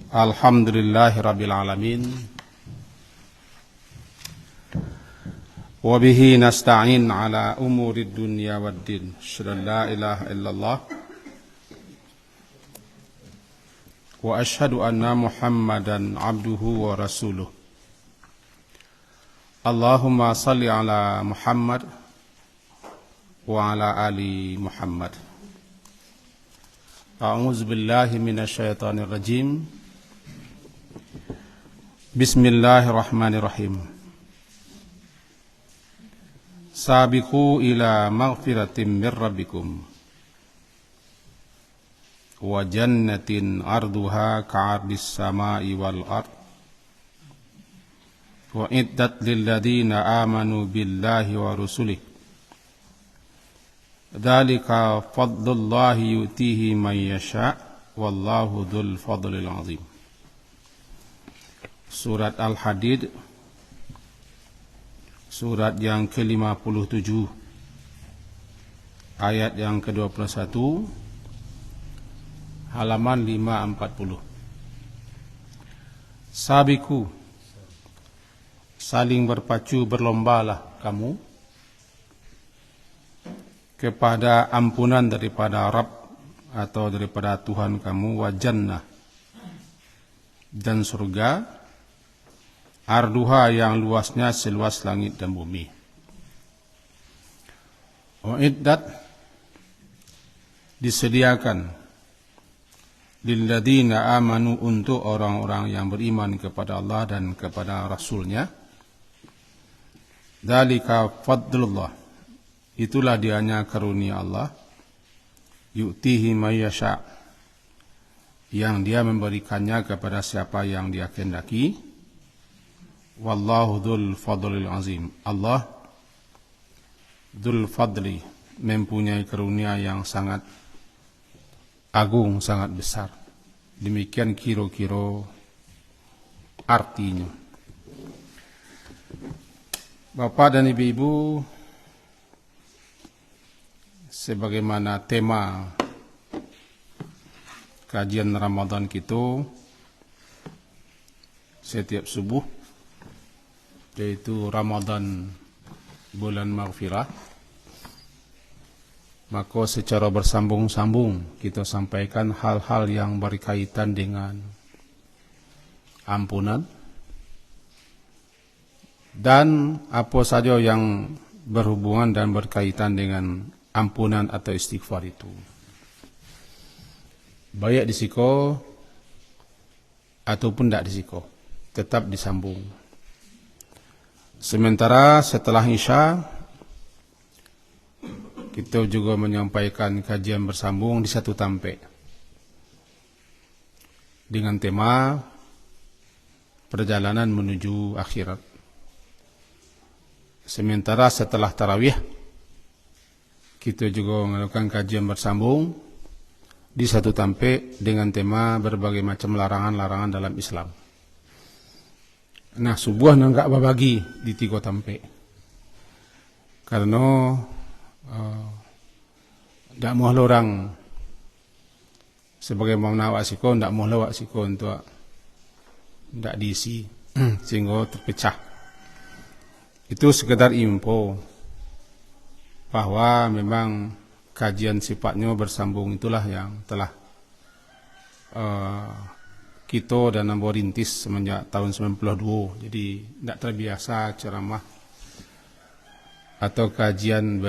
Alhamdulillahi Rabbil Alamin. Wabihi nasta'in ala umuri dunya waddin. Asyhadu an la ilaha illallah wa asyhadu anna Muhammadan abduhu wa rasuluh. Allahumma salli ala Muhammad wa ala ali Muhammad. A'udzu billahi minasyaitonir rajim. Bismillahirrahmanirrahim. Sabiqu ila maghfiratin min rabbikum wa jannatin arduha ka'ardis samai wal ard wa iddat lil ladzina amanu billahi wa rusulihi dzalika fadlullahi yu'tihi man yasha' wallahu dzul fadlil 'azim. Surat Al-Hadid, surat yang ke-57, ayat yang ke-21, halaman 540. Sabiku, saling berpacu berlombalah kamu kepada ampunan daripada Rabb atau daripada Tuhan kamu, wa jannah, dan surga, arduha yang luasnya seluas langit dan bumi. Uiddat, disediakan, lilladzina amanu, untuk orang-orang yang beriman kepada Allah dan kepada Rasulnya. Dzalika fadlullah, itulah dianya karunia Allah. Yu'tihi may yasha', yang dia memberikannya kepada siapa yang dia kehendaki. Wallahu dzul fadlil azim, Allah dzul fadli, mempunyai karunia yang sangat agung, sangat besar. Demikian kira-kira artinya. Bapak dan Ibu-ibu, sebagaimana tema kajian Ramadan kita setiap subuh, yaitu Ramadan, bulan maghfirah, maka secara bersambung-sambung kita sampaikan hal-hal yang berkaitan dengan ampunan dan apa saja yang berhubungan dan berkaitan dengan ampunan atau istighfar itu, baik disiko ataupun tidak disiko, tetap disambung. Sementara setelah Isya kita juga menyampaikan kajian bersambung di satu tampe dengan tema perjalanan menuju akhirat. Sementara setelah tarawih kita juga melakukan kajian bersambung di satu tampe dengan tema berbagai macam larangan-larangan dalam Islam. Nah, subuh enggak berbagi di tiga tampe, karena tidak mau orang sebagai mana wasiko, tidak mau wasiko untuk tidak diisi sehingga terpecah. Itu sekedar info bahwa memang kajian sifatnya bersambung itulah yang telah kita dan Nambo rintis semenjak tahun 92. Jadi tidak terbiasa ceramah atau kajian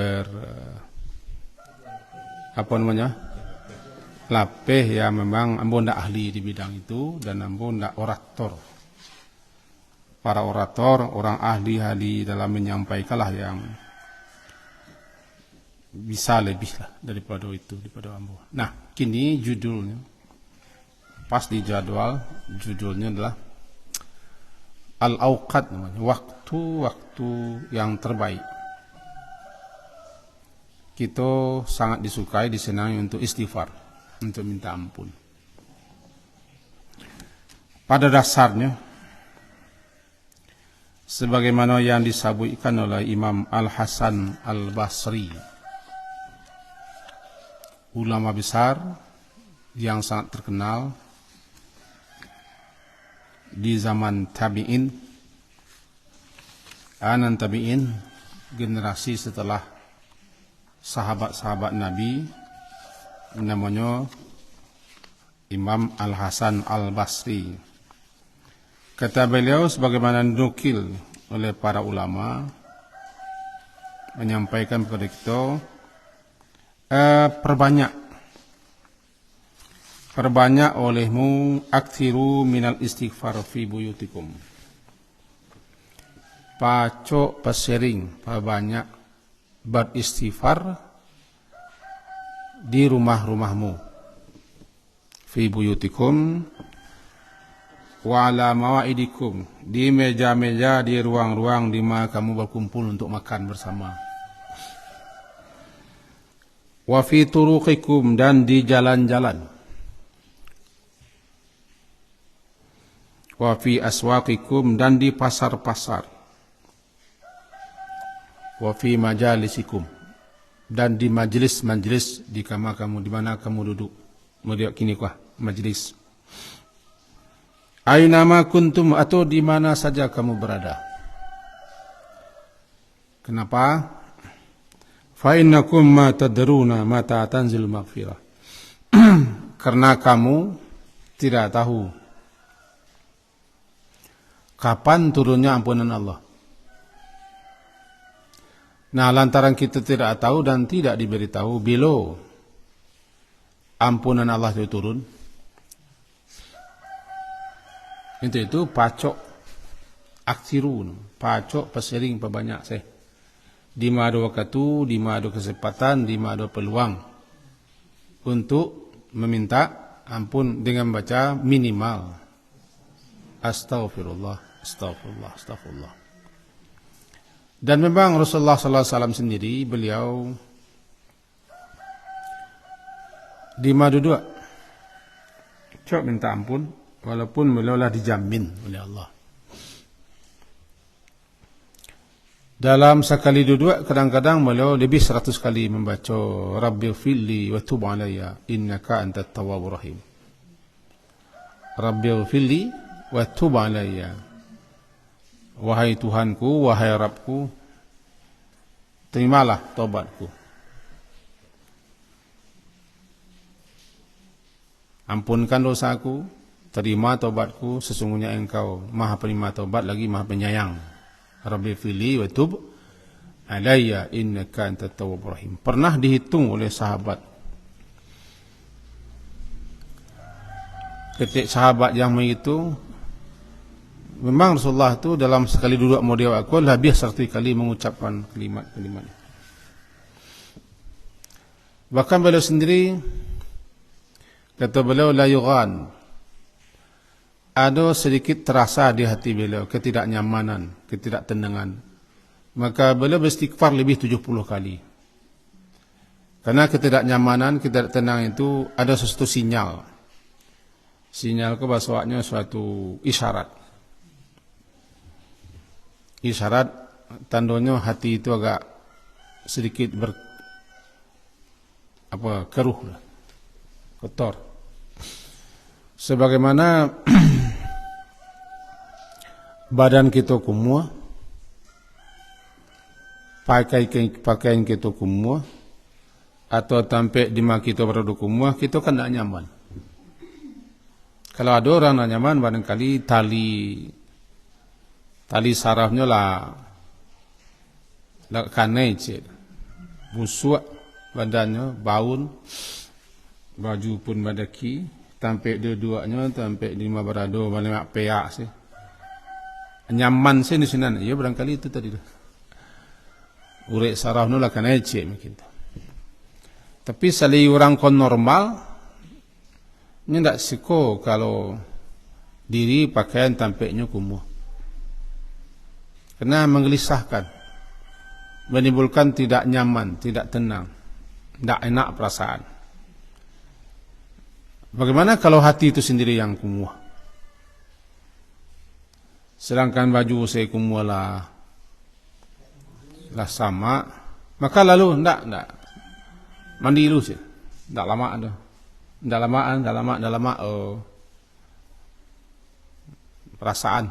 lapeh, ya memang Ambo tidak ahli di bidang itu dan Ambo tidak orator. Para orator, orang ahli dalam menyampaikanlah yang bisa lebih lah daripada itu, daripada Ambo. Nah, kini judulnya pas di jadwal, judulnya adalah Al-Awqat, namanya, waktu-waktu yang terbaik. Kita sangat disukai, disenangi untuk istighfar, untuk minta ampun. Pada dasarnya, sebagaimana yang disebutkan oleh Imam Al-Hasan Al-Basri, ulama besar yang sangat terkenal, di zaman tabi'in, anan tabi'in, generasi setelah sahabat-sahabat Nabi, namanya Imam Al-Hasan Al-Basri. Kata beliau sebagaimana nukil oleh para ulama, menyampaikan kepada kita, perbanyak olehmu aktsiru minal istighfar fi buyutikum. Pacok pasering, perbanyak beristighfar di rumah-rumahmu. Fi buyutikum wa ala mawaidikum, di meja-meja, di ruang-ruang di mana kamu berkumpul untuk makan bersama. Wa fi turuqikum, dan di jalan-jalan. Wa fi aswaqikum, dan di pasar-pasar. Wa fi majalisikum, dan di majlis-majlis di kamar kamu, di mana kamu duduk. Melihat kini kah majlis. Ainama kuntum, atau di mana saja kamu berada. Kenapa? Fa innakum ma tadruna mata tanzil maghfirah. Karena kamu tidak tahu kapan turunnya ampunan Allah. Nah, lantaran kita tidak tahu dan tidak diberitahu bila ampunan Allah itu turun, itu pacok aksirun, pacok pesering perbanyak saya. Di mana ada waktu, di mana ada kesempatan, di mana ada peluang untuk meminta ampun dengan baca minimal astaghfirullah, astaghfirullah, astaghfirullah. Dan memang Rasulullah SAW sendiri, beliau di madu dua cok minta ampun, walaupun beliau lah dijamin oleh Allah. Dalam sekali duduk, kadang-kadang beliau lebih 100 kali membaca Rabbighfirli wa tub alayya innaka antat tawwabur rahim. Rabbighfirli wa tub alayya, wahai Tuhanku, wahai Rabbku, terimalah taubatku. Ampunkan dosaku, terima taubatku, sesungguhnya Engkau Maha Penerima taubat lagi Maha Penyayang. Rabbighfirli wa tub alayya innaka antat tawwabur rahim. Pernah dihitung oleh sahabat, ketik sahabat yang menghitung, memang Rasulullah itu dalam sekali duduk model aku lebih 100 kali mengucapkan kalimat-kalimat. Bahkan beliau sendiri kata beliau, la yughan, ada sedikit terasa di hati beliau ketidaknyamanan, ketidaktenangan, maka beliau beristighfar lebih 70 kali. Karena ketidaknyamanan, ketidaktenangan itu ada sesuatu sinyal. Sinyal ke bahasanya suatu isyarat. Isyarat tandanya hati itu agak sedikit keruh, kotor. Sebagaimana badan kita kumua, pakaian kita kumua, atau tampak di mak kita berada kumua, kita kan tidak nyaman. Kalau ada orang tidak nyaman, barangkali tali sarafnya lah kanai cik, busuk badannya, baun, baju pun badaki, tampak dua-duanya, tampak di lima berado, banyak peak sih. Nyaman sih di sini, ya barangkali itu tadi. Urek sarafnya lah kanai cik mungkin. Tapi sali orang kon normal, ini tidak siko kalau diri pakaian tampaknya kumuh. Karena menggelisahkan, menimbulkan tidak nyaman, tidak tenang, tidak enak perasaan. Bagaimana kalau hati itu sendiri yang kumuh? Sedangkan baju saya kumuh lah sama, maka lalu tidak mandi dulu sih, tidak lama ada, tidak lama, perasaan,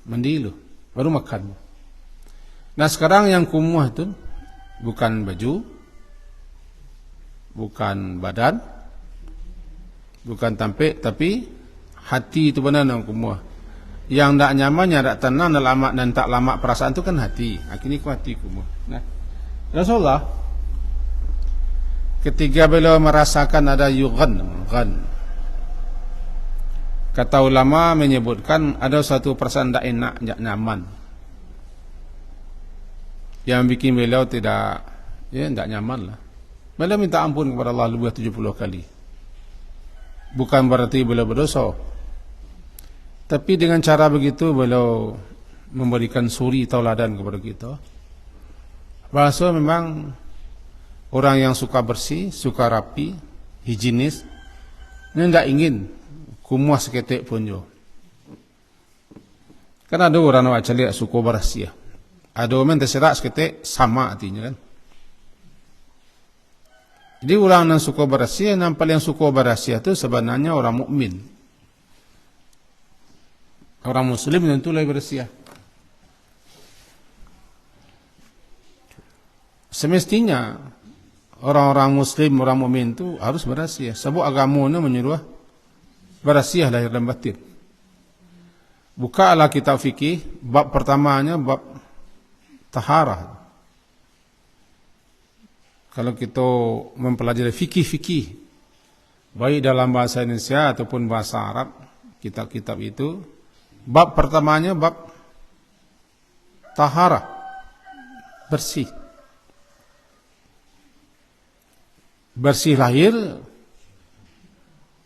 mandi dulu, baru makan. Nah sekarang yang kumuh itu bukan baju, bukan badan, bukan tampik, tapi hati itu benar yang kumuh. Yang tak nyamannya, tak tenang dan tak lama perasaan itu kan hati. Akhirnya ku hati kumuh. Nah, Rasulullah ketika beliau merasakan ada yughan, kata ulama menyebutkan ada satu perasaan tak enak, tak nyaman, yang bikin beliau tidak nyaman lah. Beliau minta ampun kepada Allah lebih 70 kali. Bukan berarti beliau berdosa, tapi dengan cara begitu beliau memberikan suri tauladan kepada kita. Bahasa memang orang yang suka bersih, suka rapi, higienis, ini tidak ingin kumuh seketik pun jo. Kan ada orang yang cari suka bersih, ada orang terserak seketik sama artinya kan. Jadi orang yang suka bersih, yang paling suka bersih itu sebenarnya orang mukmin. Orang muslim tentu lebih bersih. Semestinya orang-orang muslim, orang mukmin itu harus bersih. Sebab agamanya menyuruh bersih lahir dan batin. Bukalah kitab fikih, bab pertamanya bab taharah. Kalau kita mempelajari fikih-fikih, baik dalam bahasa Indonesia ataupun bahasa Arab, kitab-kitab itu, bab pertamanya bab taharah, bersih. Bersih lahir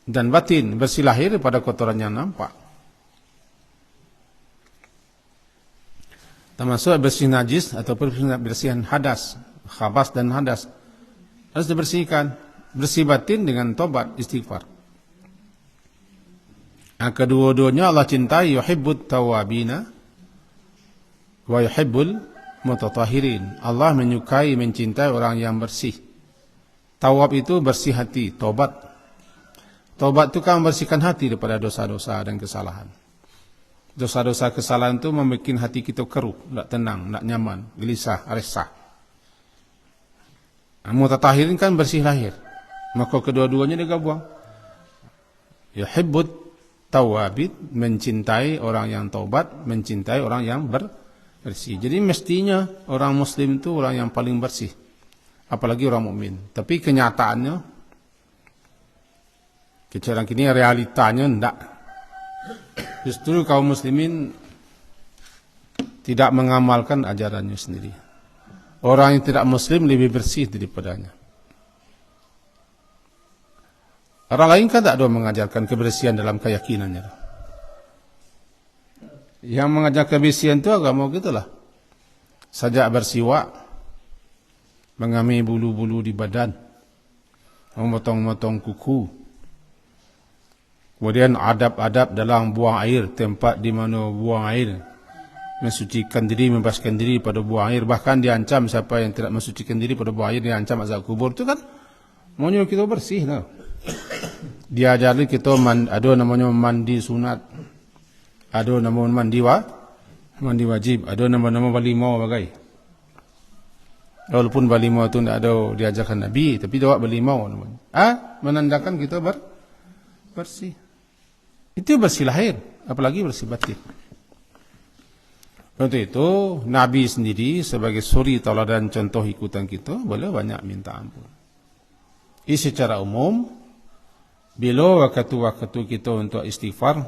dan batin. Bersih lahir pada kotoran yang nampak, termasuk bersih najis ataupun bersihan hadas, khabas dan hadas, harus dibersihkan. Bersih batin dengan tobat, istighfar. Nah, kedua-duanya Allah cintai, yuhibbut tawabina wa yuhibbul mutatahhirin. Allah menyukai, mencintai orang yang bersih. Tawab itu bersih hati, tobat. Tobat itu kan membersihkan hati daripada dosa-dosa dan kesalahan. Dosa-dosa kesalahan itu membuat hati kita keruh, tidak tenang, tidak nyaman, gelisah, resah. Mutatahhirin kan bersih lahir. Maka kedua-duanya digabung. Yuhibbut tawabin, mencintai orang yang taubat, mencintai orang yang bersih. Jadi mestinya orang muslim itu orang yang paling bersih, apalagi orang mukmin. Tapi kenyataannya, sekarang kini realitanya tidak. Justru kaum muslimin tidak mengamalkan ajarannya sendiri. Orang yang tidak muslim lebih bersih daripadanya. Orang lain kan tak ada mengajarkan kebersihan dalam keyakinannya. Yang mengajar kebersihan itu agama gitulah. Sajak bersiwak, mengambil bulu-bulu di badan, memotong-motong kuku. Kemudian adab-adab dalam buang air, tempat di mana buang air, mensucikan diri, membebaskan diri pada buang air. Bahkan diancam siapa yang tidak mensucikan diri pada buang air, diancam azab kubur. Itu kan maunya kita bersih lah. Diajari kita ada namanya mandi sunat, ada namanya mandi wajib, ada nama-nama walimau bagai. Walaupun walimau itu tidak ada diajarkan Nabi, tapi doa walimau namanya. Menandakan kita bersih. Itu bersih lahir, apalagi bersih batin. Untuk itu Nabi sendiri sebagai suri tauladan contoh ikutan kita, boleh banyak minta ampun. Secara umum, bila waktu-waktu kita untuk istighfar,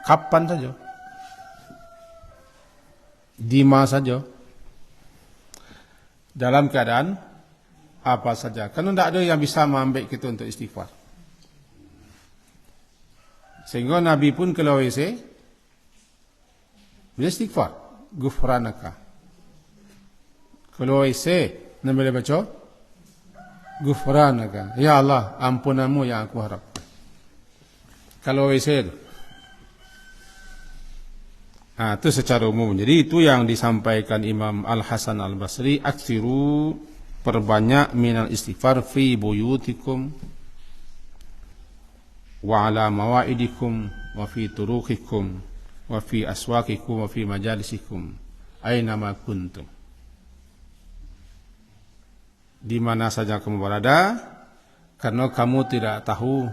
kapan saja, di mana saja, dalam keadaan apa saja. Karena tidak ada yang bisa mengambil kita untuk istighfar. Sehingga Nabi pun kalau WC, bila istighfar, gufranaka. Kalau WC, Nabi boleh baca, gufranaka. Ya Allah, ampunanmu yang aku harap. Kalau WC itu. Itu secara umum. Jadi itu yang disampaikan Imam Al-Hasan Al-Basri. Aksiru, perbanyak minal istighfar fi buyutikum wa ala mawaidikum wa fi turuqikum wa fi aswaqikum wa fi majalisikum aina ma kuntum. Di mana saja kamu berada, karena kamu tidak tahu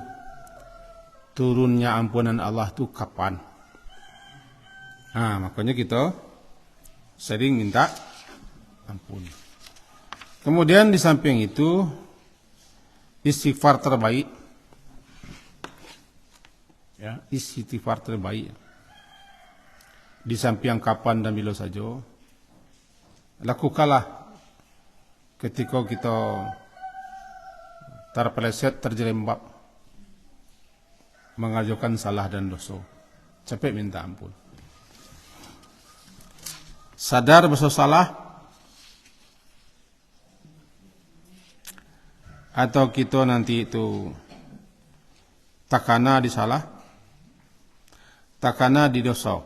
turunnya ampunan Allah itu kapan. Makanya kita sering minta ampun. Kemudian di samping itu istighfar terbaik, ya, istighfar terbaik. Di samping kapan dan bila saja, lakukanlah ketika kita terpeleset, terjerembab, mengajukan salah dan dosa, cepat minta ampun. Sadar bersalah, atau kita nanti itu takana di salah, takana di dosa,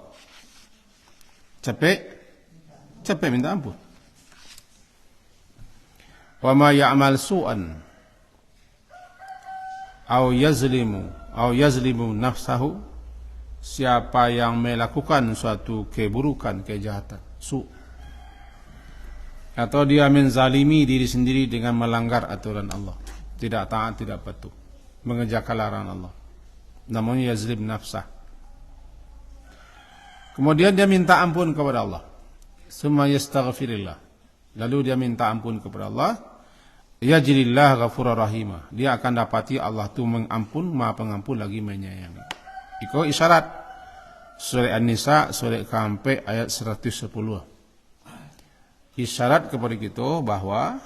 cepat minta ampun. Wa ma ya'mal su'an au yazlimu nafsahu, siapa yang melakukan suatu keburukan, kejahatan, atau dia menzalimi diri sendiri dengan melanggar aturan Allah, tidak taat, tidak patuh, mengerjakan larangan Allah, namanya yazlim nafsah. Kemudian dia minta ampun kepada Allah, summa yastaghfirillah, lalu dia minta ampun kepada Allah, yajrillah ghafurur rahimah, dia akan dapati Allah itu mengampun, Maha Pengampun lagi menyayangi. Iko isyarat surah An-Nisa surah ke-4 ayat 110. Isyarat kepada kita bahwa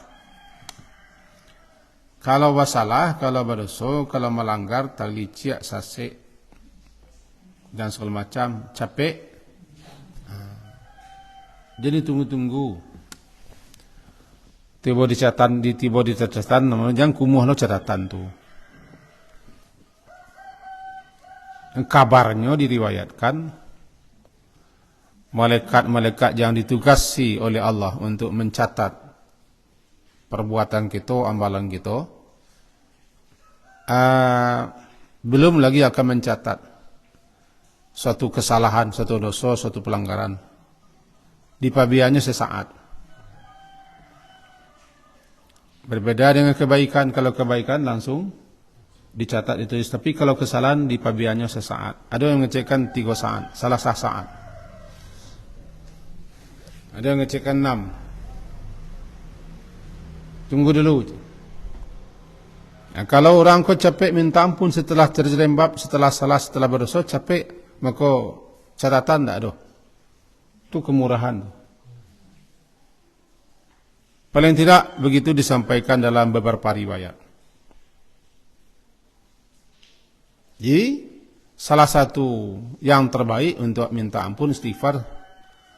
kalau bersalah, kalau berdosa, kalau melanggar, terlicik, sasik dan segala macam, capek. Jadi tunggu-tunggu. Tiba di catatan, namanya jangan kumuh lo catatan tu. Kabarnya diriwayatkan malaikat-malaikat yang ditugasi oleh Allah untuk mencatat perbuatan kita, amalan kita, belum lagi akan mencatat suatu kesalahan, suatu dosa, suatu pelanggaran. Dipabiannya sesaat. Berbeda dengan kebaikan. Kalau kebaikan langsung dicatat itu, tapi kalau kesalahan dipabiannya sesaat. Ada yang ngecekkan 3 saat, salah saat. Ada yang ngecekkan 6. Tunggu dulu. Nah, kalau orang kau capek minta ampun setelah terjerembab, setelah salah, setelah berdosa, capek, maka catatan tak ada. Itu kemurahan. Paling tidak begitu disampaikan dalam beberapa riwayat. Jadi salah satu yang terbaik untuk minta ampun istighfar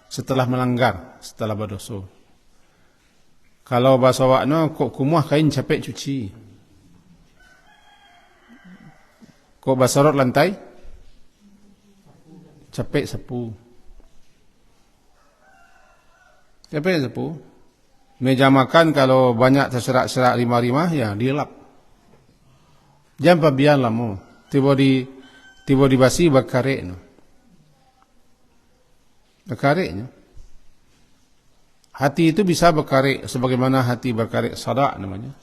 setelah melanggar, setelah berdosa. Kalau bahasa wakna kok kumuh kain capek cuci. Kok basarot lantai capek sapu. Capek sapu. Meja makan kalau banyak terserak-serak rimah-rimah, ya dilap. Jangan pabian lah mu. Tiba di basi berkarek no. Berkareknya. Hati itu bisa berkarek sebagaimana hati berkarek sadak namanya.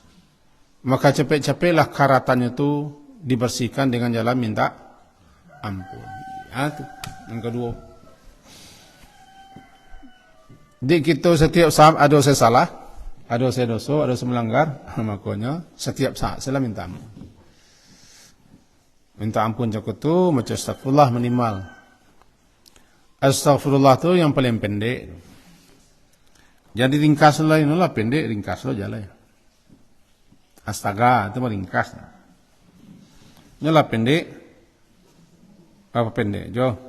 Maka capek-capeklah karatannya itu dibersihkan dengan jalan minta ampun. Itu yang kedua. Di kita setiap saat ada saya salah, ada saya dosa, ada saya melanggar, makanya setiap saat saya minta ampun. Minta ampun cukup tu macam astagfirullah minimal. Astagfirullah tu yang paling pendek. Jadi ringkas lah inilah pendek, ringkas lah jalan. Astaga itu meringkas. Inilah pendek. Apa pendek? Jo.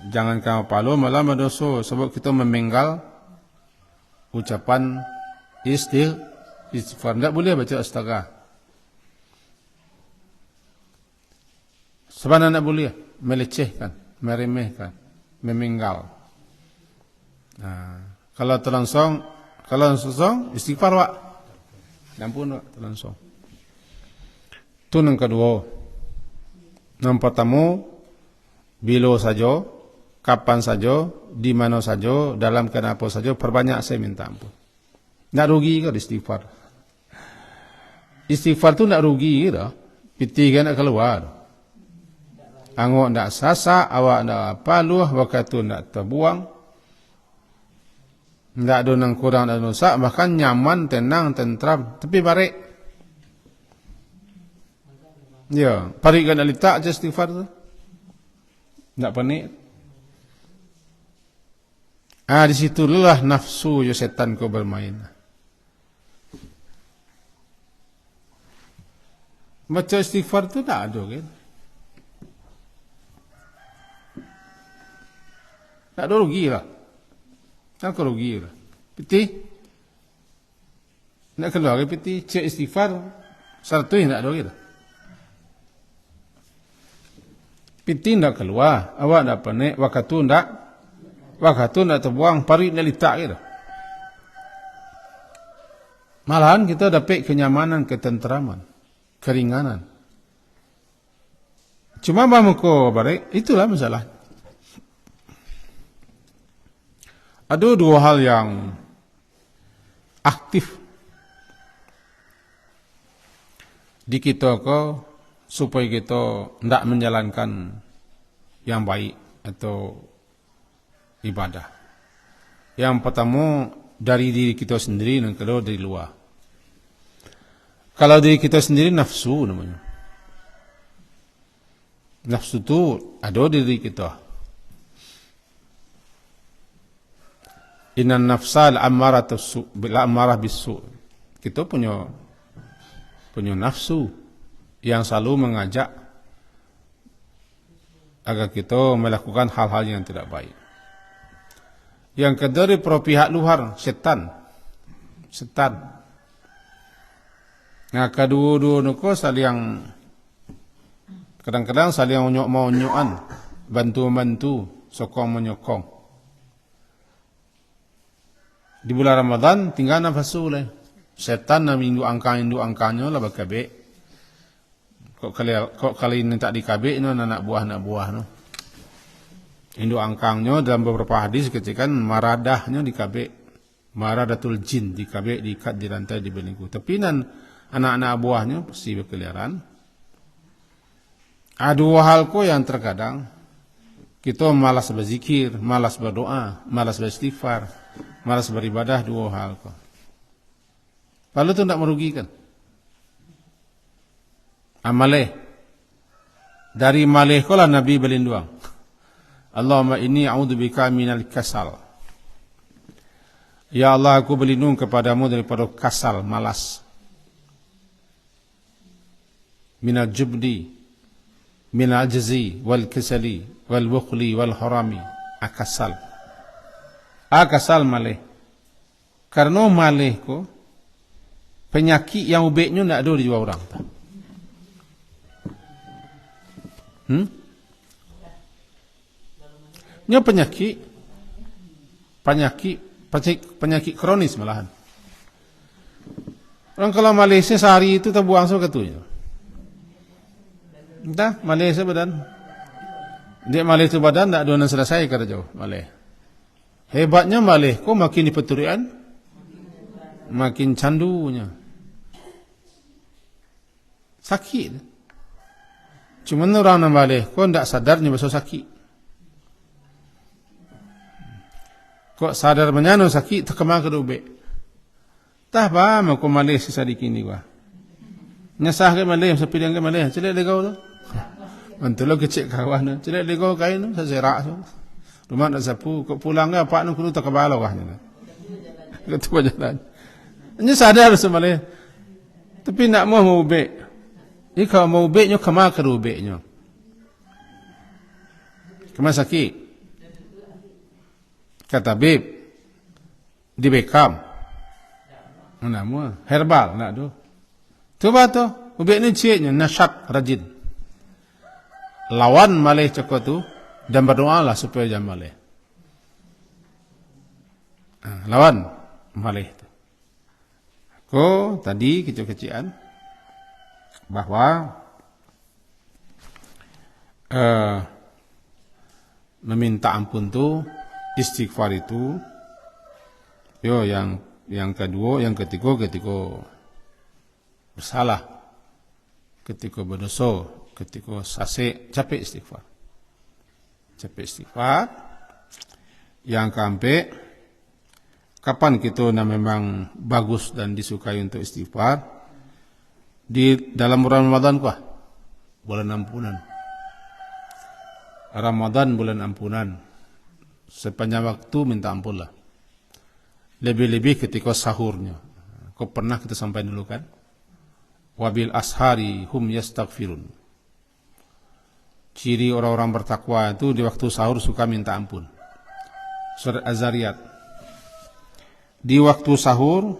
Jangan kamu palu malah berdosa sebab kita memenggal ucapan istighfar. Tidak boleh baca astaga. Sebenarnya tidak boleh melecehkan, meremehkan, memenggal. Nah, kalau terlangsung istighfar wak. Dan pun terlangsung. Itu yang kedua. Yang pertama, bila saja kapan saja, di mana saja, dalam keadaan apa saja, perbanyak saya minta ampun. Nak rugi ke istighfar? Istighfar tu nak rugi ke? Piti kan nak keluar. Angok nak sasak, awak nak paluh, waktu nak terbuang. Tak ada nang kurang, tak ada rosak, bahkan nyaman, tenang, tentram, tapi barik. Ya, parik kan nak letak je istighfar tu. Tak panik. Di situlah nafsu setan kau bermain. Baca istighfar tu tak ada kan? Tak ada rugi lah. Tak ada rugi lah. Piti. Nak keluar ke piti. Cek istighfar. Satu yang tak ada gitu. Piti nak keluar. Awak nak panik. Waktu nak terbuang. Parit nak letak gitu. Malahan kita dapat kenyamanan, ketenteraman, keringanan. Cuma bamuko barik. Itulah masalah. Ada dua hal yang aktif di kita supaya kita tidak menjalankan yang baik atau ibadah. Yang pertama dari diri kita sendiri, dan kedua dari luar. Kalau diri kita sendiri nafsu namanya. Nafsu itu ada di diri kita. Innan nafsa la'ammarah bisu. Kita punya nafsu yang selalu mengajak agar kita melakukan hal-hal yang tidak baik. Yang kedua dari pihak luar, setan. Nah, kedua-dua nuko saling kadang-kadang saling onyok-onyokan, bantu-bantu, sokong-menyokong. Di bulan Ramadan tinggal nafsu lah. Setan nak induk angkanya lah berkabik. Kok kali ini tak dikabik no anak buah no. Induk angkanya dalam beberapa hadis katakan maradahnya dikabik. Maradatul jin dikabik, diikat di rantai, dibelenggu. Tapi nan anak-anak buahnya pasti berkeliaran. Ada dua hal yang terkadang kita malas berzikir, malas berdoa, malas beristighfar, malas beribadah, dua hal kok. Lalu itu tidak merugikan. Amaleh. Dari maleh kolah Nabi berlindung. Allahumma inni a'udzubika minal kasal. Ya Allah, aku berlindung kepadamu daripada kasal, malas. Minal jubdi, minal ajzi, wal kasali, wal bukhli, wal harami. Akasal. Akasal malih. Karena malih ko penyakit yang ubeknya tidak ada di jiwa orang. Ini penyakit kronis malahan. Orang kalau Malaysia sehari itu terbuang semua ketunya. Entah Malaysia badan. Dia Malaysia badan tidak ada yang selesai kata jauh Malaysia. Hebatnya Malaysia kok makin dipeturian, makin candunya. Sakit. Cuma orang Malaysia kok tidak sadarnya besar sakit. Kok sadar menyano sakit terkemang ke dobek. Tah paham aku Malaysia sedikit ni gua. Nyasah ke Malaysia sepi dengan Malaysia. Celek legau tu. Mantulo kecek kawan. Celek legau kain tu serak tu. Rumah nak sapu, kok pulang ke apa nak kudu tak kebalau kah ni. Ketua jalan. Nya sadar semale. Tapi nak mau ubek. Ika mau ubeknya kemana ke ubeknya. Kemana sakit? Kata Bib di Beckham. Mana mu? Herbal nak tu. Coba tu, ubek ni ciknya nasyat rajin. Lawan malih cakap tu dan berdoalah supaya jangan malih. Lawan malih tu. Ko tadi kecil-kecilan bahwa meminta ampun tu, istighfar itu, yang kedua, yang ketiga bersalah, ketika berdosa, ketika sasik, capek istighfar. Yang keempat, kapan kita memang bagus dan disukai untuk istighfar? Di dalam bulan Ramadan kah? Bulan ampunan. Ramadan bulan ampunan. Sepanjang waktu minta ampun lah. Lebih-lebih ketika sahurnya. Kau pernah kita sampai dulu kan? Wabil ashari hum yastaghfirun. Ciri orang-orang bertakwa itu di waktu sahur suka minta ampun. Surat Az-Zariyat. Di waktu sahur,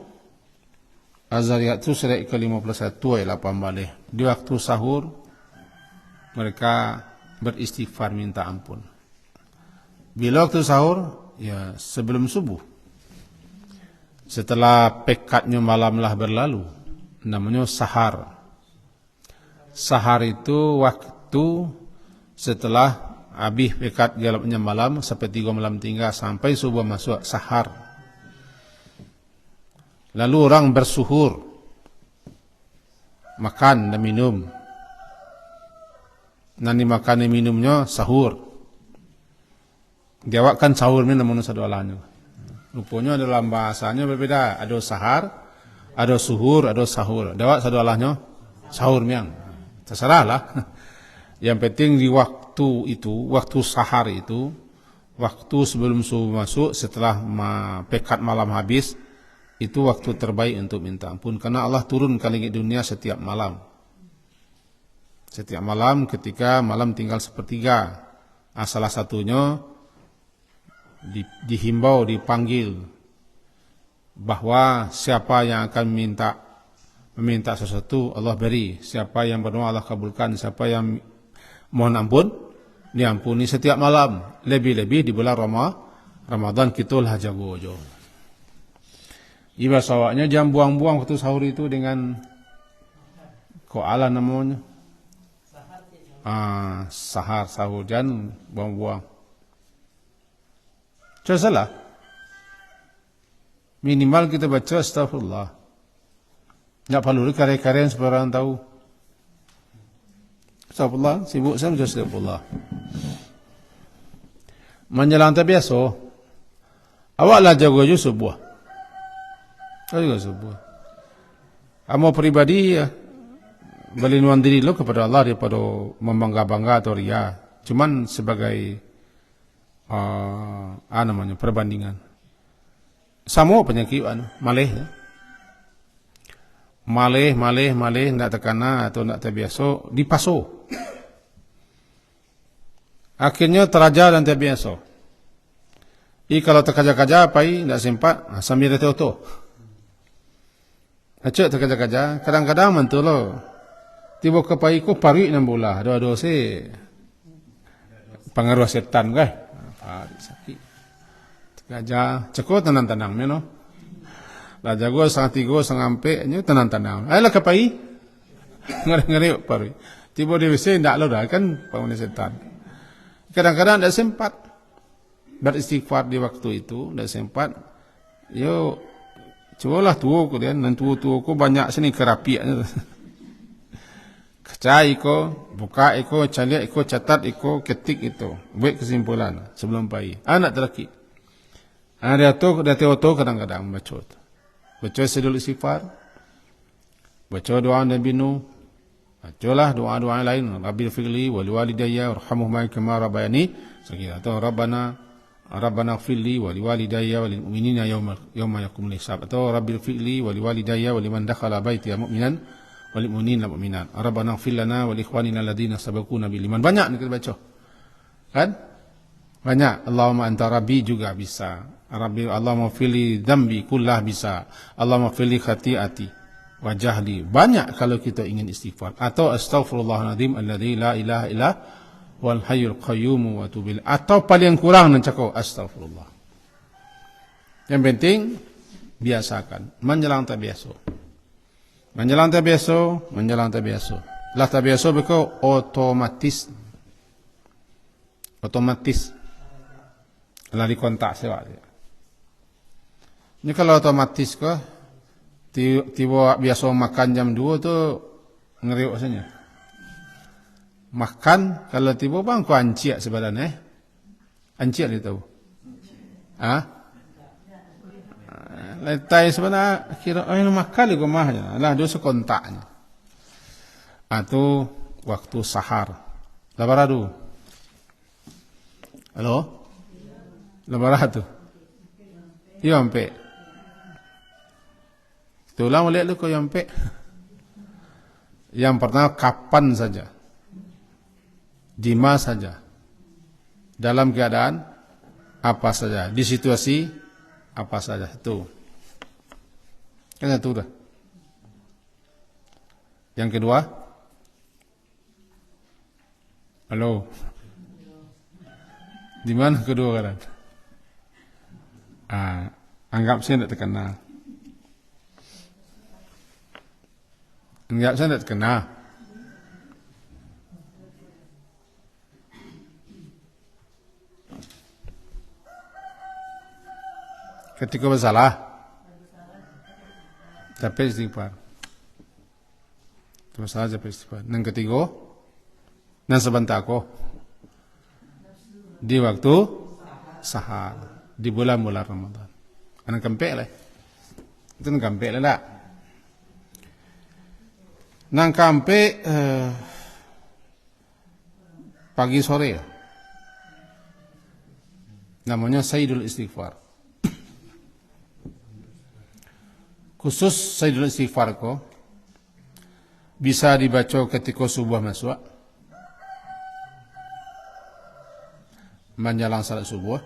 Az-Zariyat itu surat ke-51 ayat 8 balik. Di waktu sahur mereka beristighfar minta ampun. Bila waktu sahur? Ya sebelum subuh. Setelah pekatnya malamlah berlalu, namanya sahar. Sahar itu waktu setelah habis pekat gelapnya malam sampai 3 malam tinggal sampai subuh masuk sahar. Lalu orang bersuhur, makan dan minum. Nanti makan dan minumnya sahur. Jawab kan sahur ini namun satu alahnya. Rupanya dalam bahasanya berbeda. Ada sahar, ada suhur, ada sahur. Jawab satu alahnya sahur miang. Terserahlah. Yang penting di waktu itu, waktu sahar itu, waktu sebelum subuh masuk, setelah pekat malam habis, itu waktu terbaik untuk minta ampun. Karena Allah turun ke langit dunia setiap malam. Setiap malam ketika malam tinggal sepertiga. Salah satunya dihimbau, dipanggil bahwa siapa yang akan meminta sesuatu Allah beri, siapa yang berdoa Allah kabulkan, siapa yang mohon ampun diampuni setiap malam. Lebih-lebih di bulan Ramadan kita lah jago. Iba sawaknya jangan buang-buang waktu sahur itu dengan koala namanya. Sahur jangan buang-buang. Jangan salah. Minimal kita baca astagfirullah. Tak perlu karya-karya supaya orang tahu. Astagfirullah, sibuk saya baca astagfirullah. Menjelang terbiasa, awaklah jaga je sebuah. Jaga sebuah. Amal pribadi ya, berlindungan diri lo kepada Allah daripada membangga-bangga atau ria. Cuman sebagai namanya perbandingan. Sama penyakit malih nak terkena atau nak terbiasa dipaso. Akhirnya terajar dan terbiasa. Kalau terkaja-kaja pai nak sempat sambil auto. Acak terkaja-kaja kadang-kadang mantulo. Tiba ke pai ko pari 6 bulan. Dua-dua se pengaruh setan kan. Sakit. Gajah cekut tenang-tenang no. Lah jago 1.3 sampai nya tenang-tenang. Ayolah kapai. Ngeri-ngeri pari. Tiba di WC ndak lo dah kan pengaruh setan. Kadang-kadang ndak sempat beristighfar di waktu itu, ndak sempat. Yo cobalah tua ko dan tua-tua ko banyak sini kerapiaknya. Kecai ko, buka iko, caliak iko, catat iko, ketik itu. Buat kesimpulan sebelum pai. Anak terlaki. Dia tu kadang-kadang baca. Baca sedul istighfar. Baca doa Nabi Nuh. Bacalah doa-doa lain. Rabbil firli wal walidayya warhamhuma kama rabbayani saghira. Atau Rabbana ighfirli wal walidayya wal mu'minina yawma yaqumul hisab. Atau Rabbil firli wal walidayya wal liman dakhala baitiya mu'minan wal mu'minina wal mu'minat. Rabbana ighfir lana wa li ikhwanina alladziina sabaquna bil iman. Banyak kita baca. Kan? Banyak. Allahumma anta rabbi juga bisa. Rabbi Allahumma fili dzambi kullah bisa. Allahumma fili khati'ati wa jahli. Banyak kalau kita ingin istighfar. Atau astaghfirullahaladzim alladzi la ilaha illa wal hayyul qayyum wa tubil. Atau paling kurang nak cakap astaghfirullah. Yang penting biasakan. Menjelang terbiasa. Menjelang terbiasa. Lah terbiasa beko otomatis. Lah dikontak sewa dia. Ini kalau otomatis kok tiba biasa makan jam 2 tu ngeriuk saja. Makan kalau tiba bang ku anciak sebenarnya. Anciak dia tahu. Letai sebenarnya kira makan di rumahnya. Lah dia sekontaknya. Atau waktu sahar. Labaradu. Halo? Labaradu. Iya sampai. Tulang lihat lu kau sampai. Yang pertama kapan saja. Di mana saja. Dalam keadaan apa saja. Di situasi apa saja. Itu. Kan itu dah. Yang kedua. Halo. Di mana kedua kan? Anggap saya tidak terkenal. Enggak, saya tidak kenal. Ketika bersalah, tapi istighfar. Bersalah tapi istighfar. Yang ketiga, dan sebentar kok di waktu sahar di bulan-bulan Ramadan. Anak kempek lah. Itu nak kempek lah. Nang kampe pagi sore namanya Sayyidul Istighfar. Khusus Sayyidul Istighfar ko bisa dibaca ketika subuh masuk menjelang salat subuh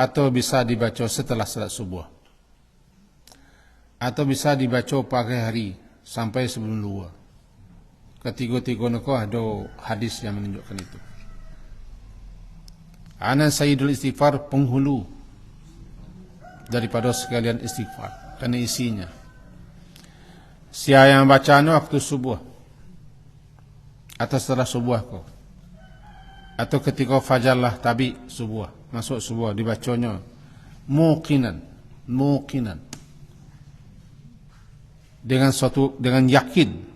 atau bisa dibaca setelah salat subuh atau bisa dibaca pagi hari sampai sebelum luar. Ketiga-tiga nak ada hadis yang menunjukkan itu. Ana Sayyidul Istighfar penghulu daripada sekalian istighfar karena isinya. Siapa yang bacanya waktu subuh atau setelah subuh ko atau ketika fajar lah tabi subuh masuk subuh dibacanya muqinan dengan yakinnya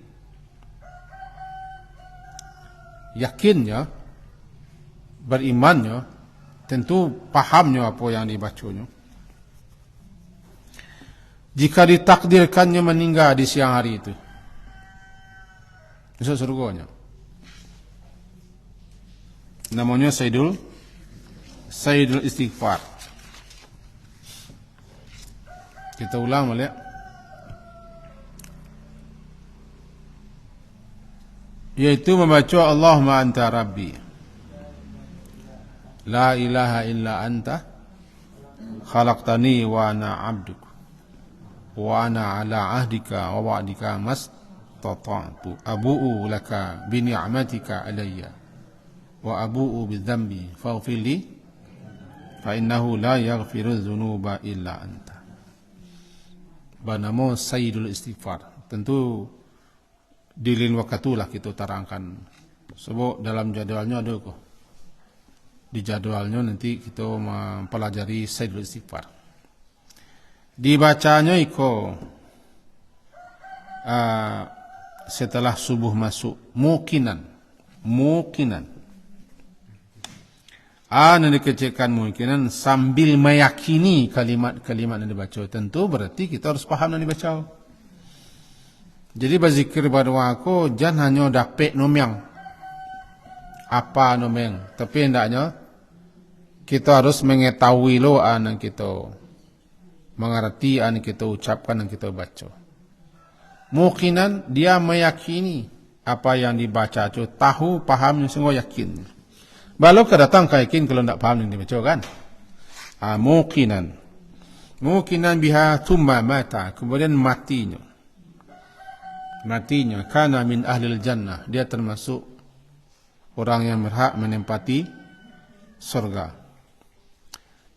berimannya tentu pahamnya apa yang dibacanya. Jika ditakdirkannya meninggal di siang hari itu masuk surganya. Namanya Sayyidul Istighfar. Kita ulang boleh. Yaitu membaca Allahumma anta rabbi la ilaha illa anta khalaqtani wa ana abduk wa ana ala ahdika wa wa'dika mastata'tu abu'u laka bi ni'matika alayya wa abu'u bi dhanbi faghfir li fa innahu la yaghfiru dzunuba illa anta. Bernama Sayyidul Istighfar. Tentu di lain waktulah kita terangkan. Sebab dalam jadwalnya ada kok. Di jadwalnya nanti kita mempelajari Sayyidul Istighfar. Dibacanya iko setelah subuh masuk mukinan. Yang dikecilkan mukinan sambil meyakini kalimat-kalimat yang dibaca. Tentu berarti kita harus paham yang dibaca. Jadi berzikir berdoa aku jangan hanya dapat nomeng apa nomeng, tapi hendaknya kita harus mengetahui lo yang kita mengerti yang kita ucapkan yang kita baca. Mukinan dia meyakini apa yang dibaca itu tahu pahamnya semua yakin. Baru kedatang yakin kalau tidak paham yang dibaca kan. Mukinan biha thumma mata, kemudian matinya karena min ahlil jannah, dia termasuk orang yang berhak menempati surga.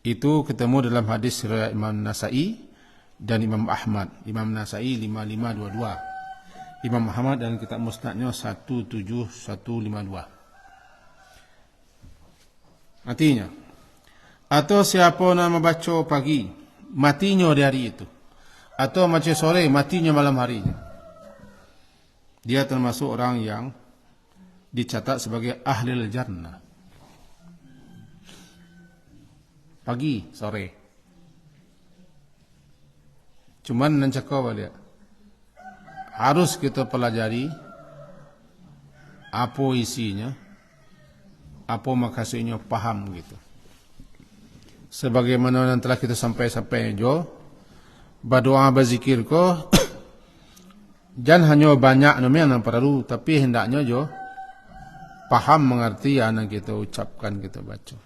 Itu ketemu dalam hadis riwayat Imam Nasa'i dan Imam Ahmad. Imam Nasa'i 5522, Imam Ahmad dalam kitab Musnadnya 17152. Artinya Atau siapa yang membaca pagi, matinya di hari itu. Atau baca sore, matinya malam harinya. Dia termasuk orang yang dicatat sebagai ahlil jannah. Pagi, sore. Cuman nan cakap balik. Harus kita pelajari apa isinya, apa maksudnya, paham gitu. Sebagaimana yang telah kita sampai jo, berdoa berzikir ko, jangan hanya banyak namanya yang perlu, tapi hendaknya jo paham mengerti yang kita ucapkan, kita baca.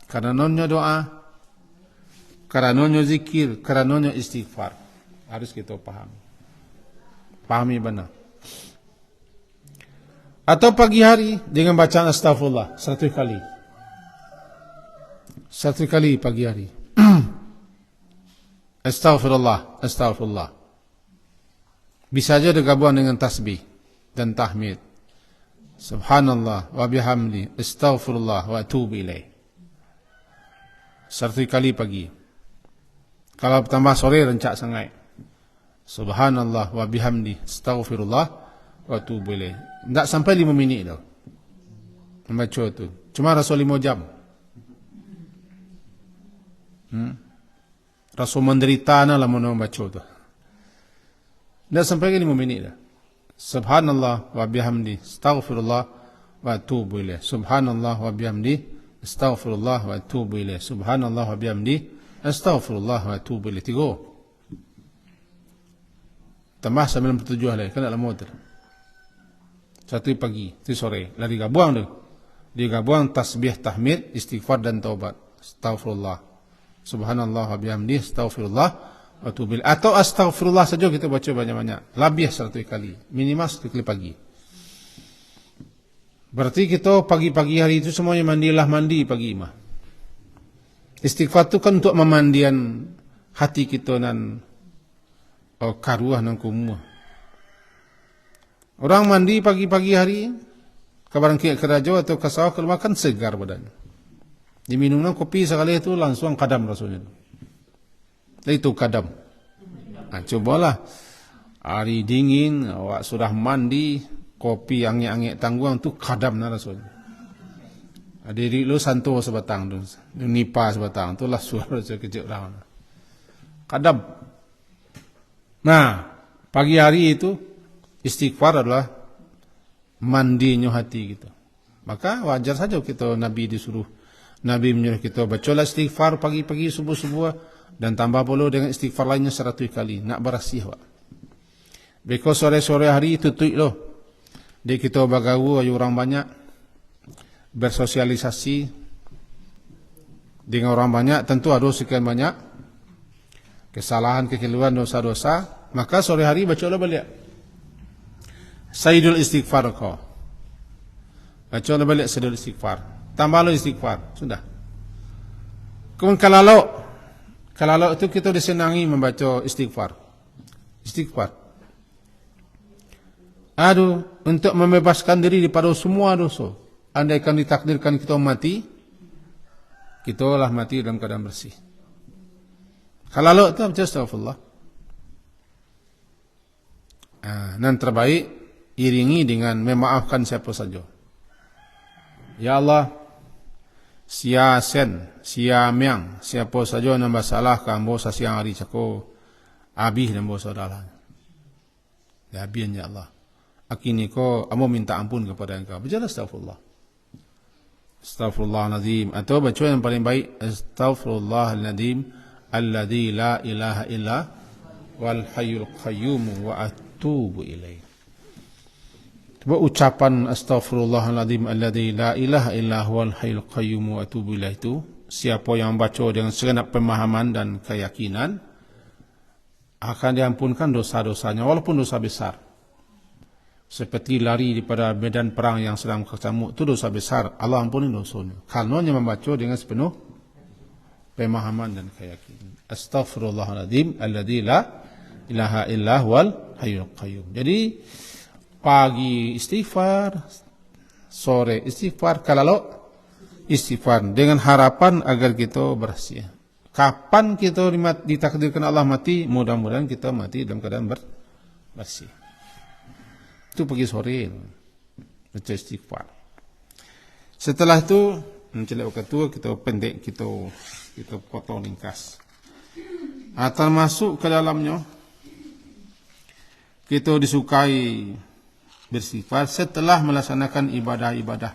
Karena nonnya doa, karena nonnya zikir, karena nonnya istighfar, harus kita paham. Pahami benar. Atau pagi hari dengan bacaan astagfirullah 100 kali. 1 kali pagi hari. Astaghfirullah, astaghfirullah. Bisa saja digabung dengan tasbih dan tahmid. Subhanallah wa bihamdi, astaghfirullah wa atubu ilaih. 1 kali pagi. Kalau tambah sore rencak sangat. Subhanallah wa bihamdi, astaghfirullah wa atubu ilaih. Tak sampai 5 minit dah membaca tu. Cuma Rasul 5 jam. Rasul menderita lah membaca tu. Tak sampai 5 minit dah. Subhanallah wa bihamdi, astaghfirullah wa atubu ilaih. Subhanallah wa bihamdi, astaghfirullah wa atubu ilaih. Subhanallah wa bihamdi, astaghfirullah wa atubu ilaih. 3. Tambah 97 lagi. Kan dalam motor. 1 pagi, 1 sore. Lari gabung tu. Dia gabung tasbih, tahmid, istighfar dan taubat. Astaghfirullah. Subhanallah wa bihamdi, astaghfirullah wa atubu ilaih. Atau astaghfirullah saja kita baca banyak-banyak. Lebih 1 kali. Minimal 1 kali pagi. Berarti kita pagi-pagi hari itu semuanya mandi pagi mah. Istighfar itu kan untuk memandian hati kita dan karuah dan kumuh. Orang mandi pagi-pagi hari, kabarang kia kerajo atau kasawah keluar kan segar badan. Diminumnya kopi sekali itu langsung kadam rasanya. Itu kadam. Nah, cobalah hari dingin, awak sudah mandi, kopi angin-angin tangguang tu kadam na rasanya. Diri lu santo sebatang tu, nipa sebatang tu lah suara sekejap orang. Kadam. Nah, pagi hari itu istighfar adalah mandinya hati kita. Maka wajar saja kita Nabi menyuruh kita bacalah istighfar pagi-pagi subuh-subuh dan tambah pula dengan istighfar lainnya 100 kali. Nak berasih wak. Because sore-sore hari itu tuik loh. Dia kita bergaul dengan orang banyak, bersosialisasi dengan orang banyak, tentu ada sekian banyak kesalahan, kekeliruan, dosa-dosa. Maka sore hari bacalah balik Sayyidul istighfar kau. Bacalah balik Sayyidul istighfar. Tambahlah istighfar. Sudah. Kemudian kalau itu kita disenangi membaca istighfar. Istighfar. Untuk membebaskan diri daripada semua dosa. Andaikan ditakdirkan kita mati, kita lah mati dalam keadaan bersih. Kalau itu baca astagfirullah. Dan terbaik iringi dengan memaafkan siapa saja. Ya Allah, sia miang, siapa saja yang bersalah kambo sasiang hari cako, abih dan bosa dalam. Ya bian ya Allah. Akini ko amo minta ampun kepada engkau. Baca astagfirullah. Astaghfirullahaladzim. Atau baca yang paling baik Astaghfirullahaladzim alladzi la ilaha illa wal hayyul qayyum wa atubu ilaih. Coba ucapan Astaghfirullahaladzim alladzi la ilaha illa wal hayyul qayyum wa atubu ilaih itu, siapa yang baca dengan segenap pemahaman dan keyakinan akan diampunkan dosa-dosanya walaupun dosa besar. Seperti lari daripada medan perang yang sedang kecamuk, itu dosa besar. Allah ampuni dosanya. Karena membaca dengan sepenuh pemahaman dan keyakinan. Astaghfirullahaladzim alladzi la ilaha illa wal hayyul qayyum. Jadi pagi istighfar, sore istighfar, kalau istighfar dengan harapan agar kita bersih. Kapan kita ditakdirkan Allah mati, mudah-mudahan kita mati dalam keadaan bersih. Itu pagi sore baca istighfar. Setelah itu mencelak ketua kita pendek kita potong ringkas. Termasuk ke dalamnya kita disukai beristighfar setelah melaksanakan ibadah-ibadah.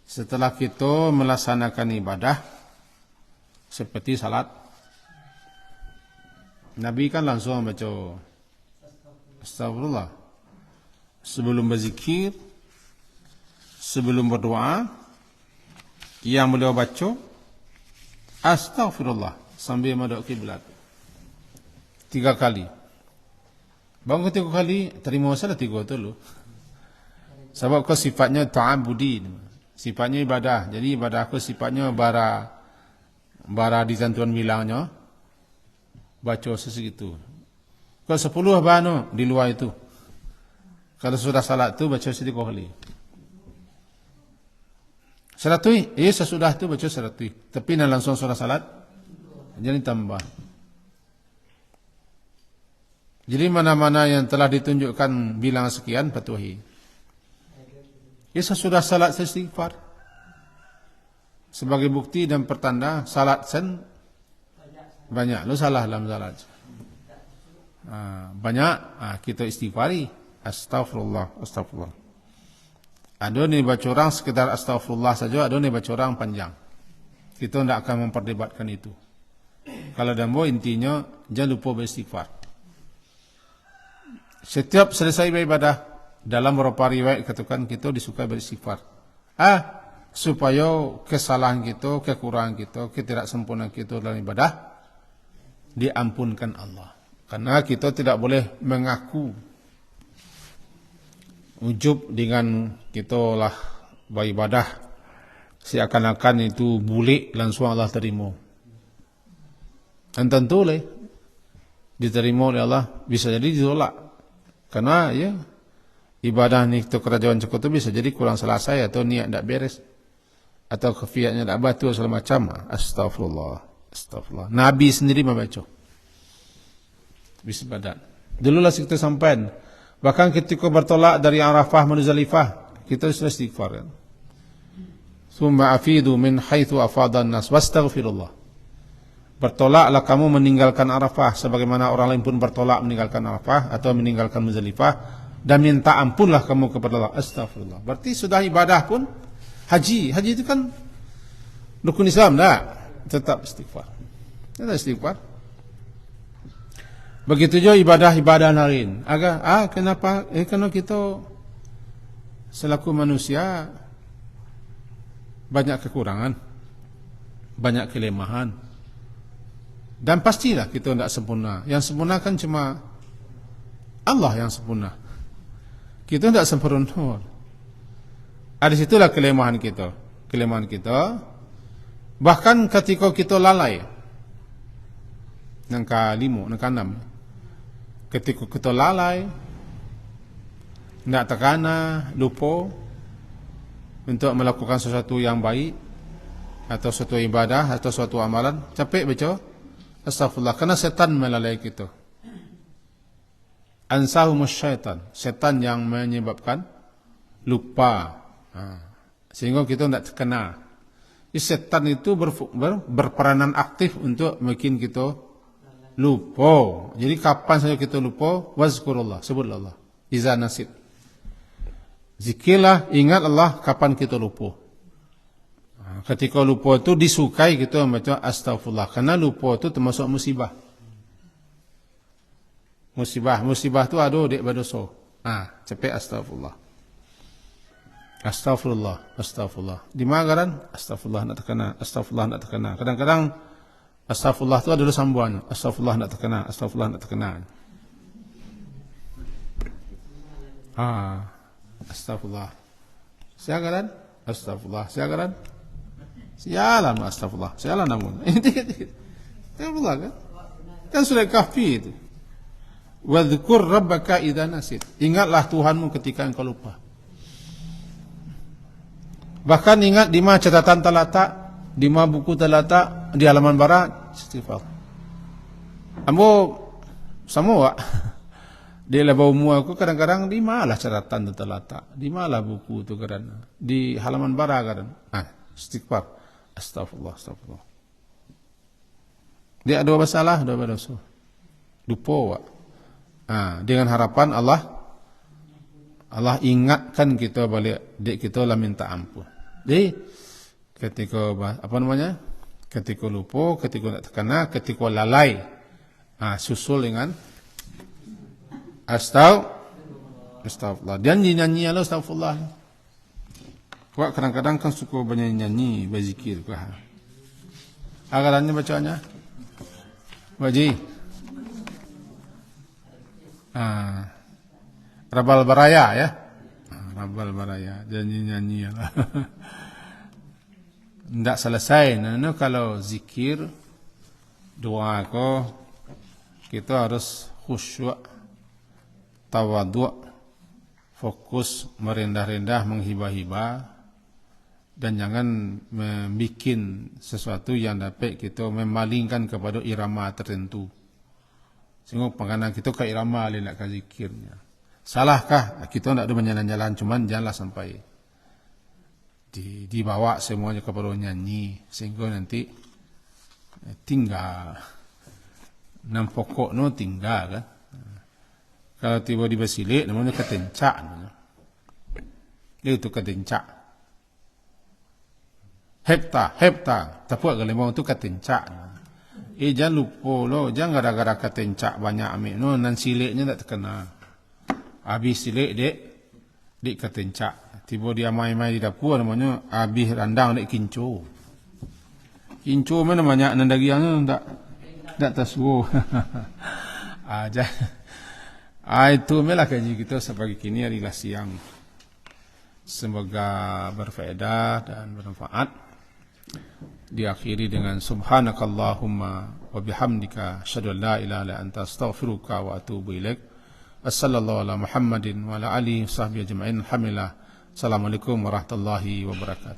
Setelah kita melaksanakan ibadah seperti salat, Nabi kan langsung baca astagfirullah sebelum berzikir, sebelum berdoa. Yang beliau baca astagfirullah sambil madhab kiblat 3 kali. Bangun 3 kali, terima masalah 3 dulu. Sebab kau sifatnya ta'abudi, sifatnya ibadah. Jadi ibadah aku sifatnya bara di jantuan bilangnya baca sesegitu. Kalau 10 abano di luar itu. Kalau sudah salat tu baca 3 kali. 100, sesudah tu baca 100. Tapi nak langsung sudah salat jadi tambah. Jadi mana-mana yang telah ditunjukkan bilang sekian patuhi. Sesudah salat istighfar sebagai bukti dan pertanda salat banyak. Lu salah dalam salat. Banyak kita istighfari. Astagfirullah. Ada ni baca orang sekedar astagfirullah saja, ada ni baca orang panjang. Kita tidak akan memperdebatkan itu. Kalau dambo intinya jangan lupa beristighfar. Setiap selesai beribadah, dalam beberapa riwayat katakan kita disukai beristighfar. Supaya kesalahan kita, kekurangan kita, ketidaksempurnaan kita dalam ibadah diampunkan Allah. Karena kita tidak boleh mengaku ujub dengan kita lah beribadah seakan-akan itu bulik langsung Allah terima. Dan tentu diterima oleh Allah, bisa jadi ditolak. Karena ibadah ni itu kerajaan cukup tu bisa jadi kurang selesai atau niat tak beres atau kefiatnya tak batu segala macam. Astagfirullah. Nabi sendiri membaca bisbadat. Dululah kita sampai bahkan ketika bertolak dari Arafah menuju Muzdalifah kita sudah istighfar kan. Summa afidu min haitsu afadan nas wastaghfirullah. Bertolaklah kamu meninggalkan Arafah sebagaimana orang lain pun bertolak meninggalkan Arafah atau meninggalkan Muzdalifah dan minta ampunlah kamu kepada Allah. Astagfirullah. Berarti sudah ibadah pun haji itu kan rukun Islam tetap istighfar. Begitu juga ibadah-ibadah lain. Kenapa? Karena kita selaku manusia banyak kekurangan, banyak kelemahan. Dan pastilah kita tidak sempurna. Yang sempurna kan cuma Allah yang sempurna. Kita tidak sempurna. Ada situlah kelemahan kita. Bahkan ketika kita lalai. Nangka 5, nangka 6. Ketika kita lalai, tidak terkana, lupa untuk melakukan sesuatu yang baik atau suatu ibadah atau suatu amalan, capek baca astagfirullah, karena setan melalai kita. Ansahumus syaitan, setan yang menyebabkan lupa, sehingga kita tidak terkena. Setan itu berperanan aktif untuk bikin kita lupa. Jadi kapan saja kita lupa, wazkurullah, sebutlah Allah. Iza nasid. Zikirlah, ingat Allah kapan kita lupa. Ketika lupa itu disukai kita membaca astagfirullah. Karena lupa itu termasuk musibah. Musibah itu ada dek berdosa. Cepat astagfirullah. Astagfirullah. Di mana kan? Astagfirullah nak terkena. Kadang-kadang astagfirullah itu adalah sambuan. Astagfirullah nak terkena. Astagfirullah. Siagaran? Astagfirullah. Siagaran? Sialan astagfirullah. Sialan namun. Astagfirullah kan? Kan sudah kahfi itu. Wadhkur rabbaka idza nasit. Ingatlah Tuhanmu ketika engkau lupa. Bahkan ingat di mana catatan terletak, di mana buku terletak, di halaman barat, istighfar. Ambo semua di level umur aku kadang-kadang di mana catatan terletak, di mana buku itu kadang di halaman barat kadang. Istighfar. Astagfirullah, astagfirullah. Dia ada masalah, ada dosa. Lupa wak. Dengan harapan Allah ingatkan kita balik, dek kita lah minta ampun. Jadi ketika ketika lupa, ketika nak terkena, ketika lalai, susul dengan astagfirullah. Dan nyanyi Allah astagfirullah. Kau kadang-kadang kan suka banyak nyanyi, berzikir. Agarannya bacanya, Baji. Rabal Baraya ya. Rabal Baraya, nyanyi lah. Tidak selesai. Nah, kalau zikir doa ko kita harus khusyuk, tawadhu, fokus, merendah-rendah, menghibah-hibah, dan jangan membuat sesuatu yang dapat kita memalingkan kepada irama tertentu. Sehingga penganan kita ke irama nak ke zikirnya. Salahkah? Kita tidak ada menjalan-jalan, cuman janganlah sampai dibawa semuanya kepada nyanyi sehingga nanti tinggal nam pokok no tinggal kan. Kalau tiba di basilik namanya ketencak namanya. Itu ketencak. Hepta tapi kalau itu ketencak. Jangan lupa lo, jangan gara-gara ketencak banyak ambil no nan siliknya tak terkena. Habis silik dek ketencak. Tiba dia mai-mai di dapur namanya habis randang dek kincu. Kincu mana banyak nan dagiangnya tak tersuruh. Aja. Itu melah kaji kita sebagai kini adalah siang. Semoga berfaedah dan bermanfaat. Diakhiri dengan subhanakallahumma wa bihamdika asyhadu an la ilaha illa anta astaghfiruka wa atubu ilaik. Wassallallahu ala Muhammadin wa ala alihi washabbihi ajma'in. Alhamdulillah. Assalamualaikum warahmatullahi wabarakatuh.